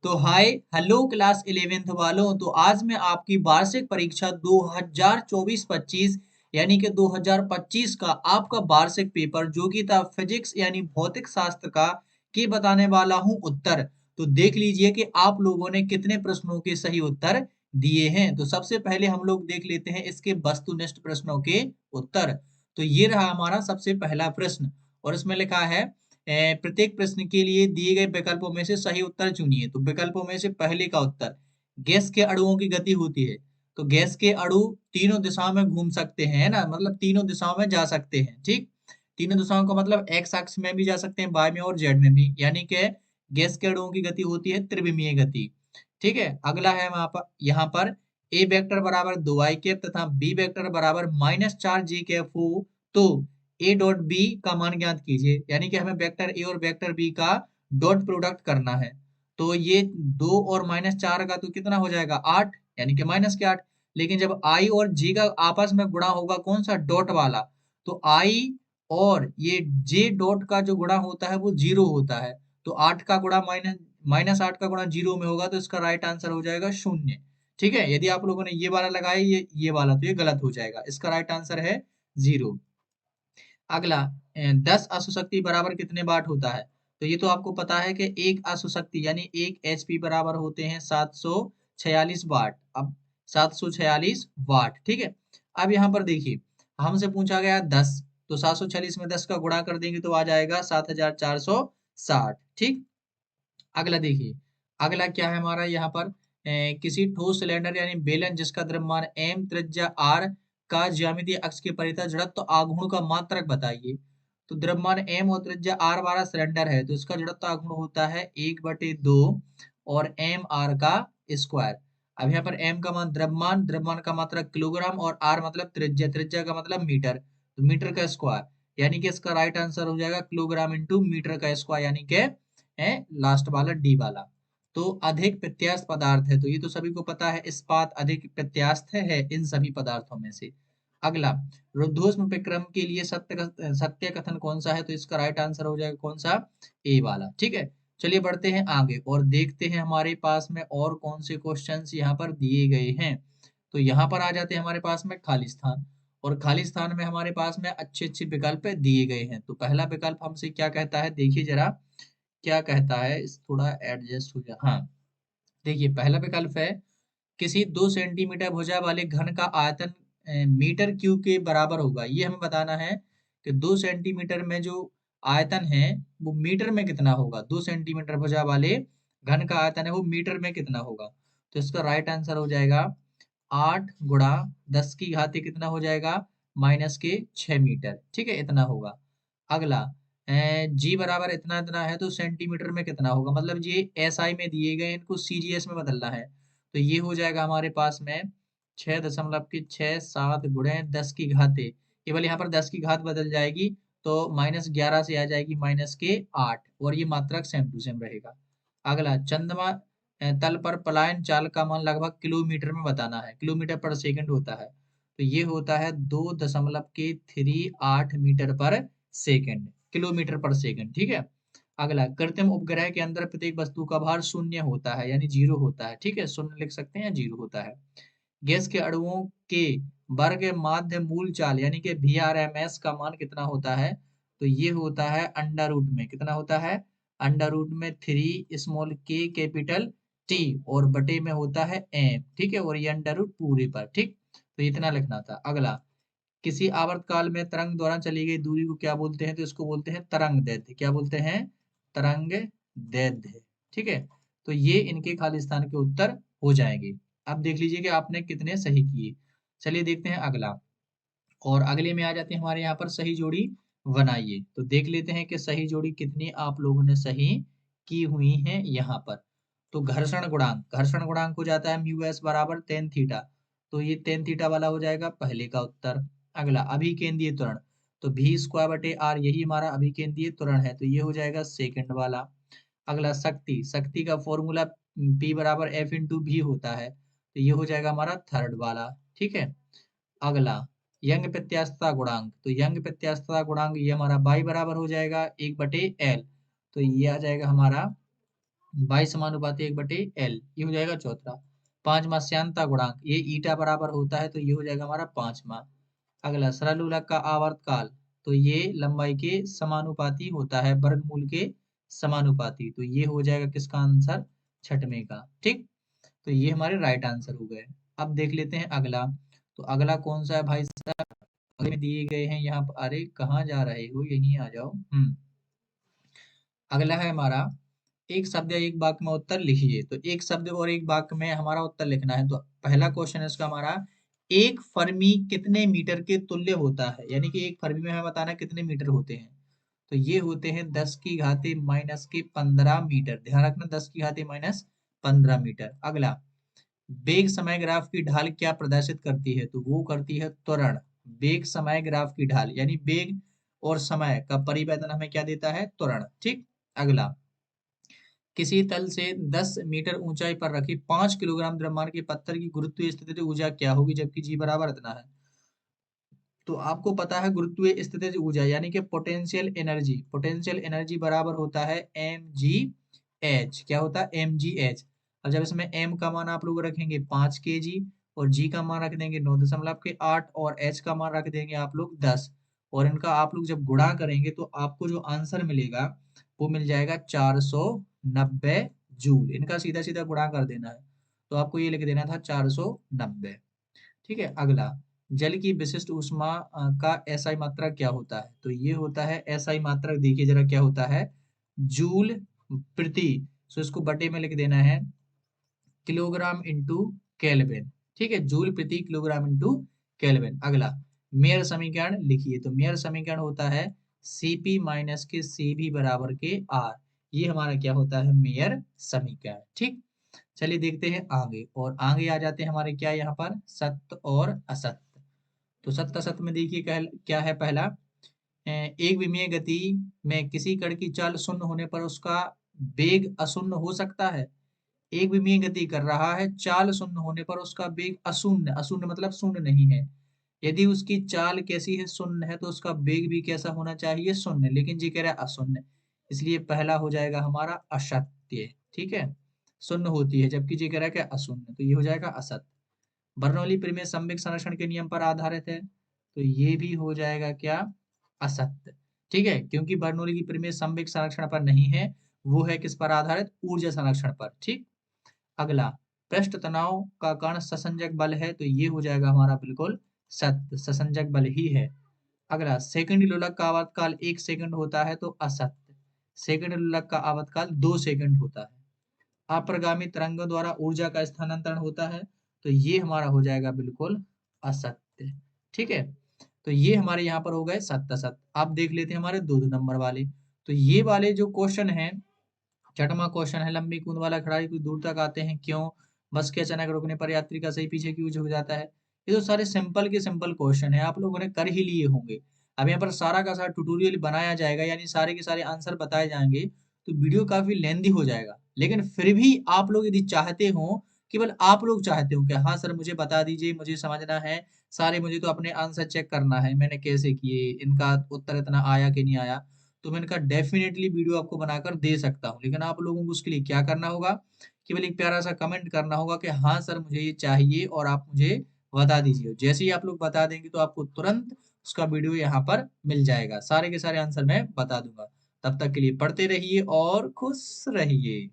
तो hi hello class 11th वालों। तो आज मैं आपकी वार्षिक परीक्षा 2024-25 यानी कि 2025 का आपका वार्षिक पेपर जो कि था फिजिक्स यानी भौतिक शास्त्र का के बताने वाला हूं उत्तर। तो देख लीजिए कि आप लोगों ने कितने प्रश्नों के सही उत्तर दिए हैं। तो सबसे पहले हम लोग देख लेते हैं इसके वस्तुनिष्ठ प्रश्नों के उत्तर। तो ये रहा हमारा सबसे पहला प्रश्न और इसमें लिखा है प्रत्येक प्रश्न के लिए दिए गए विकल्पों में से सही उत्तर चुनिए। तो विकल्पों में से पहले का उत्तर, गैस के अणुओं की गति होती है। तो गैस के अणु तीनों दिशाओं में घूम सकते हैं, है ना, मतलब तीनों दिशाओं में जा सकते हैं। ठीक, तीनों दिशाओं का मतलब एक्स अक्ष में भी जा सकते हैं, वाई में और जेड में भी, यानी कि गैस के अणुओं की गति होती है त्रिविमीय गति। ठीक है, अगला है यहाँ पर ए वेक्टर बराबर 2 आई कैप तथा बी वेक्टर बराबर -4 जे कैप हो तो ए डॉट बी का मान ज्ञात कीजिए। यानी कि हमें वेक्टर ए और वेक्टर बी का डॉट प्रोडक्ट करना है। तो ये 2 और -4 का तो कितना हो जाएगा 8, यानी कि -8। लेकिन जब आई और जे का आपस में गुणा होगा कौन सा, डॉट वाला, तो आई और ये जे डॉट का जो गुणा होता है वो 0 होता है। तो 8 का गुणा -8 का गुणा 0 में होगा तो इसका राइट आंसर हो जाएगा 0। ठीक है, यदि आप लोगों ने ये वाला लगाया ये वाला तो ये गलत हो जाएगा, इसका राइट आंसर है 0। अगला 10 अशुशक्ति बराबर कितने वाट होता है। तो ये तो आपको पता है कि एक अशुशक्ति यानी एक एचपी बराबर होते हैं 746 वाट। अब 746 वाट, ठीक है। अब यहाँ पर देखिए हमसे पूछा गया 10, तो 746 में 10 का गुणा कर देंगे तो आ जाएगा 7460। ठीक, अगला देखिए, अगला क्या है हमारा यहाँ पर किसी ठोस सिलेंडर यानी बेलन जिसका द्रव्यमान m त्रिज्या r का ज्यामितीय अक्ष के परितः जड़त्व आघूर्ण का मात्रक बताइए। तो द्रव्यमान m और त्रिज्या r वाला सिलेंडर है तो इसका जड़त्व आघूर्ण होता है 1/2 और m r का स्क्वायर। अब यहाँ पर m का मान द्रव्यमान, द्रव्यमान का मात्रक किलोग्राम और r मतलब त्रिज्या, त्रिज्या का मतलब मीटर, तो मीटर का स्क्वायर। यानी कि इसका राइट आंसर हो जाएगा किलोग्राम इंटू मीटर का स्क्वायर, यानी कि है लास्ट वाला डी वाला। तो अधिक प्रत्यास्थ पदार्थ है तो ये तो सभी को पता है, इस्पात अधिक प्रत्यास्थ है इन सभी पदार्थों में से। अगला, रुद्धोष्म विक्रम के लिए सत्य कथन कौन सा है। तो इसका राइट आंसर हो जाएगा कौन सा, ए वाला। ठीक है, चलिए बढ़ते हैं आगे और देखते हैं हमारे पास में और कौन से क्वेश्चंस यहाँ पर दिए गए हैं। तो यहाँ पर आ जाते हैं हमारे पास में खाली स्थान, और खाली स्थान में हमारे पास में अच्छे अच्छे विकल्प दिए गए हैं। तो पहला विकल्प हमसे क्या कहता है, देखिए जरा क्या कहता है, इस थोड़ा एडजस्ट हो जाए। हाँ, देखिए पहला विकल्प है किसी 2 सेंटीमीटर भुजा वाले घन का आयतन मीटर क्यूब के बराबर होगा। ये हमें बताना है कि 2 सेंटीमीटर में जो आयतन है वो मीटर में कितना होगा। 2 सेंटीमीटर भुजा वाले घन का आयतन है वो मीटर में कितना होगा। तो इसका राइट आंसर हो जाएगा 8 × 10 की घात कितना हो जाएगा, -6 मीटर। ठीक है, इतना होगा। अगला, जी बराबर इतना इतना है तो सेंटीमीटर में कितना होगा, मतलब ये एसआई में दिए गए हैं, इनको सीजीएस में बदलना है। तो ये हो जाएगा हमारे पास में 6.67 गुणे 10 की घात, केवल यहाँ पर 10 की घात बदल जाएगी तो -11 से आ जाएगी -8, और ये मात्रक सेम टू सेम रहेगा। अगला, चंद्रमा तल पर पलायन चाल का मान लगभग किलोमीटर में बताना है, किलोमीटर पर सेकंड होता है। तो ये होता है 2.38 मीटर पर सेकंड, किलोमीटर पर सेकंड। ठीक है, अगला, कृत्रिम उपग्रह के अंदर प्रत्येक वस्तु का भार 0 होता है यानी 0 होता है। ठीक है, 0 लिख सकते हैं या 0 होता है। गैस के अणुओं के वर्ग माध्य मूल चाल यानी कि VRMS का मान कितना होता है। तो ये होता है अंडर रूट में, कितना होता है, अंडर रूट में 3 कैपिटल टी और बटे में होता है m। ठीक है, और ये अंडर रूट पूरे पर। ठीक, तो इतना लिखना था। अगला, किसी आवर्तकाल में तरंग द्वारा चली गई दूरी को क्या बोलते हैं। तो इसको बोलते हैं तरंग दैर्ध्य। क्या बोलते हैं, तरंग दैर्ध्य। ठीक है, तो ये इनके खाली स्थान के उत्तर हो जाएंगे। अब देख लीजिए कि आपने कितने सही किए। चलिए देखते हैं अगला, और अगले में आ जाते हैं हमारे यहाँ पर सही जोड़ी बनाइए। तो देख लेते हैं कि सही जोड़ी कितनी आप लोगों ने सही की हुई है यहाँ पर। तो घर्षण गुणांक, घर्षण गुणांक हो जाता है म्यू एस बराबर टेन थीटा। तो ये टेन थीटा वाला हो जाएगा पहले का उत्तर। अगला, अभिकेंद्रीय त्वरण, तो भी स्क्वायर बटे आर, यही हमारा अभिकेंद्रीय त्वरण है, तो ये हो जाएगा सेकंड वाला। अगला, शक्ति, शक्ति का फॉर्मूला P बराबर F इंटू भी होता है, तो ये हो जाएगा हमारा थर्ड वाला। ठीक है, अगला, यंग प्रत्यास्थता गुणांक, तो यंग प्रत्यास्थता गुणांक ये हमारा y बराबर हो जाएगा 1/L, तो ये आ जाएगा हमारा 22 समानुपाती 1/L, ये हो जाएगा चौथा। पांचवा श्यानता गुणांक, ये ईटा बराबर होता है तो ये हो जाएगा हमारा पांचवा। अगला सरलोलक का आवर्तकाल, तो ये लंबाई के समानुपाती होता है, वर्गमूल के समानुपाती, तो ये हो जाएगा किसका आंसर, छठवें का। ठीक, तो ये हमारे राइट आंसर हो गए। अब देख लेते हैं अगला। तो अगला कौन सा है भाई साहब, अगले में दिए गए हैं यहाँ पर, अरे कहाँ जा रहे हो, यहीं आ जाओ। अगला है हमारा, एक शब्द या एक वाक्य में उत्तर लिखिए। तो एक शब्द और एक वाक्य में हमारा उत्तर लिखना है। तो पहला क्वेश्चन है इसका हमारा, एक फर्मी कितने मीटर के तुल्य होता है, यानी कि एक फर्मी में हमें बताना है कितने मीटर होते हैं। तो ये होते हैं 10 की घाते माइनस के 15 मीटर, ध्यान रखना 10 की घाते माइनस 15 मीटर। अगला, वेग समय ग्राफ की ढाल क्या प्रदर्शित करती है, तो वो करती है त्वरण। वेग समय ग्राफ की ढाल यानी वेग और समय का परिवर्तन हमें क्या देता है, त्वरण। ठीक, अगला, किसी तल से 10 मीटर ऊंचाई पर रखी 5 किलोग्राम द्रव्यमान के पत्थर की गुरुत्वीय स्थितिज ऊर्जा क्या होगी, जबकि जी बराबर इतना है। तो आपको पता है गुरुत्वीय स्थितिज ऊर्जा यानी कि पोटेंशियल एनर्जी बराबर होता है mgh, क्या होता है mgh। और जब इसमें m का मान आप लोग रखेंगे 5 kg और g का मान रख देंगे 9.8 और h का मान रख देंगे आप लोग 10, और इनका आप लोग जब गुणा करेंगे तो आपको जो आंसर मिलेगा वो मिल जाएगा 490 जूल। इनका सीधा सीधा गुणा कर देना है, तो आपको ये लिख देना था 490। ठीक है, अगला, जल की विशिष्ट ऊष्मा का एसआई मात्रक क्या होता है, तो ये होता है एसआई मात्रक, देखिए जरा क्या होता है, जूल प्रति, सो इसको बटे में लिख देना है किलोग्राम इंटू केल्विन। ठीक है, जूल प्रति किलोग्राम इंटू केल्विन। अगला, मेयर समीकरण लिखिए। तो मेयर समीकरण होता है Cp माइनस के Cv बराबर के R, ये हमारा क्या होता है, मेयर समीकरण। ठीक, चलिए देखते हैं आगे, और आगे आ जाते हैं हमारे क्या यहाँ पर, सत्य और असत्य। तो सत्य असत्य में देखिए क्या है, पहला, एक विमीय गति में किसी कण की चाल शून्य होने पर उसका वेग अशून्य हो सकता है। एक विमीय गति कर रहा है, चाल शून्य होने पर उसका वेग अशून्य, अशून्य मतलब शून्य नहीं है। यदि उसकी चाल कैसी है, शून्य है, तो उसका वेग भी कैसा होना चाहिए, शून्य, लेकिन जी कह रहा है अशून्य, इसलिए पहला हो जाएगा हमारा असत्य। ठीक है, शून्य होती है जबकि जी कह रहा है क्या, अशून्य, तो ये हो जाएगा असत्य। बर्नौली प्रमेय संवेग संरक्षण के नियम पर आधारित है, तो ये भी हो जाएगा क्या, असत्य। ठीक है, क्योंकि बर्नौली की प्रमेय संवेग संरक्षण पर नहीं है, वो है किस पर आधारित, ऊर्जा संरक्षण पर। ठीक, अगला, पृष्ठ तनाव का कारण ससंजक बल है, तो ये हो जाएगा हमारा बिल्कुल सत्य, ससंजक बल ही है। अगला, सेकंड लोलक का आवर्तकाल 1 सेकंड होता है, तो असत्य, सेकंड लोलक का आवर्तकाल 2 सेकंड होता है। अप्रगामी तरंगों द्वारा ऊर्जा का स्थानांतरण होता है, तो ये हमारा हो जाएगा बिल्कुल असत्य। ठीक है, तो ये हमारे यहाँ पर हो गए सत्य असत्य। आप देख लेते हैं हमारे दो दो नंबर वाले। तो ये वाले जो क्वेश्चन है, छठवां क्वेश्चन है, लंबी कूद वाला खिलाड़ी कुछ दूर तक आते हैं क्यों, बस के अचानक रुकने पर यात्री का सही पीछे क्यों झुक जाता है। ये तो सारे सिंपल के सिंपल क्वेश्चन है, आप लोगों ने कर ही लिए होंगे। अब यहाँ पर सारा का सारा ट्यूटोरियल बनाया जाएगा, यानी सारे के सारे आंसर बताए जाएंगे, तो वीडियो काफी लेंदी हो जाएगा। लेकिन फिर भी आप लोग यदि चाहते हो, केवल आप लोग चाहते हो कि हाँ सर मुझे बता दीजिए, मुझे समझना है सारे, मुझे तो अपने आंसर चेक करना है मैंने कैसे किए, इनका उत्तर इतना आया कि नहीं आया, तो मैं इनका डेफिनेटली वीडियो आपको बनाकर दे सकता हूँ। लेकिन आप लोगों को उसके लिए क्या करना होगा, केवल एक प्यारा सा कमेंट करना होगा कि हाँ सर मुझे ये चाहिए और आप मुझे बता दीजिए। जैसे ही आप लोग बता देंगे तो आपको तुरंत उसका वीडियो यहाँ पर मिल जाएगा, सारे के सारे आंसर मैं बता दूंगा। तब तक के लिए पढ़ते रहिए और खुश रहिए।